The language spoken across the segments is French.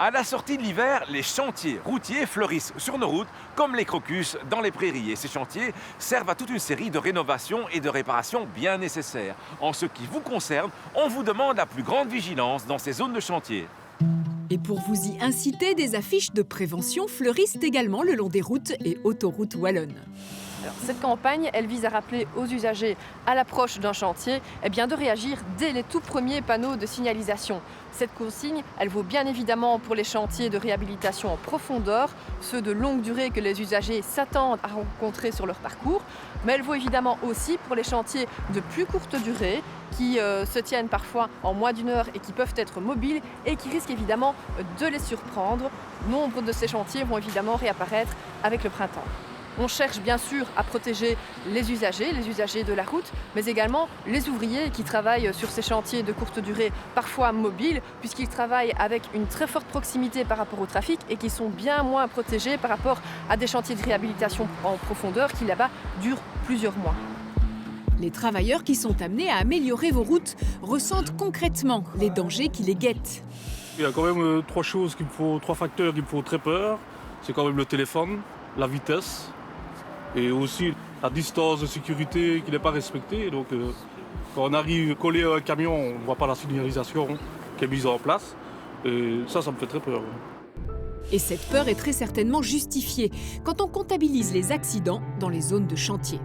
À la sortie de l'hiver, les chantiers routiers fleurissent sur nos routes comme les crocus dans les prairies. Et ces chantiers servent à toute une série de rénovations et de réparations bien nécessaires. En ce qui vous concerne, on vous demande la plus grande vigilance dans ces zones de chantier. Et pour vous y inciter, des affiches de prévention fleurissent également le long des routes et autoroutes wallonnes. Alors, cette campagne, elle vise à rappeler aux usagers à l'approche d'un chantier de réagir dès les tout premiers panneaux de signalisation. Cette consigne, elle vaut bien évidemment pour les chantiers de réhabilitation en profondeur, ceux de longue durée que les usagers s'attendent à rencontrer sur leur parcours, mais elle vaut évidemment aussi pour les chantiers de plus courte durée qui se tiennent parfois en moins d'une heure et qui peuvent être mobiles et qui risquent évidemment de les surprendre. Nombre de ces chantiers vont évidemment réapparaître avec le printemps. On cherche bien sûr à protéger les usagers de la route, mais également les ouvriers qui travaillent sur ces chantiers de courte durée, parfois mobiles, puisqu'ils travaillent avec une très forte proximité par rapport au trafic et qui sont bien moins protégés par rapport à des chantiers de réhabilitation en profondeur qui là-bas durent plusieurs mois. Les travailleurs qui sont amenés à améliorer vos routes ressentent concrètement les dangers qui les guettent. Il y a quand même trois facteurs qui me font très peur. C'est quand même le téléphone, la vitesse et aussi la distance de sécurité qui n'est pas respectée. Donc quand on arrive collé à un camion, on ne voit pas la signalisation qui est mise en place. Et ça me fait très peur. Et cette peur est très certainement justifiée quand on comptabilise les accidents dans les zones de chantier.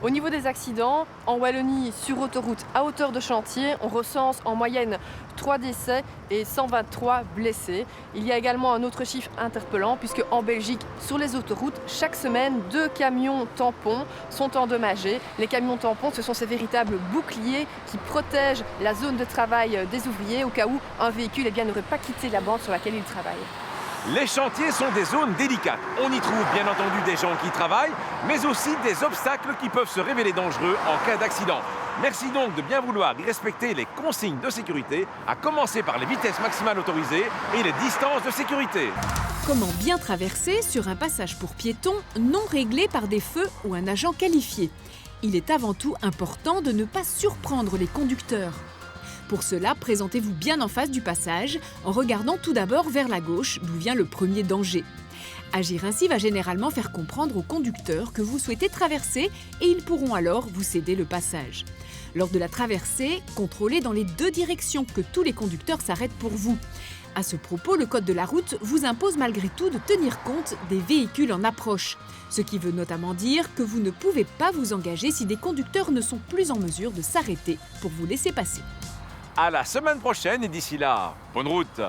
Au niveau des accidents, en Wallonie, sur autoroute à hauteur de chantier, on recense en moyenne 3 décès et 123 blessés. Il y a également un autre chiffre interpellant puisque en Belgique, sur les autoroutes, chaque semaine, 2 camions tampons sont endommagés. Les camions tampons, ce sont ces véritables boucliers qui protègent la zone de travail des ouvriers au cas où un véhicule n'aurait pas quitté la bande sur laquelle il travaille. Les chantiers sont des zones délicates. On y trouve bien entendu des gens qui travaillent, mais aussi des obstacles qui peuvent se révéler dangereux en cas d'accident. Merci donc de bien vouloir y respecter les consignes de sécurité, à commencer par les vitesses maximales autorisées et les distances de sécurité. Comment bien traverser sur un passage pour piétons non réglé par des feux ou un agent qualifié? Il est avant tout important de ne pas surprendre les conducteurs. Pour cela, présentez-vous bien en face du passage, en regardant tout d'abord vers la gauche, d'où vient le premier danger. Agir ainsi va généralement faire comprendre aux conducteurs que vous souhaitez traverser et ils pourront alors vous céder le passage. Lors de la traversée, contrôlez dans les 2 directions que tous les conducteurs s'arrêtent pour vous. À ce propos, le code de la route vous impose malgré tout de tenir compte des véhicules en approche. Ce qui veut notamment dire que vous ne pouvez pas vous engager si des conducteurs ne sont plus en mesure de s'arrêter pour vous laisser passer. À la semaine prochaine et d'ici là, bonne route!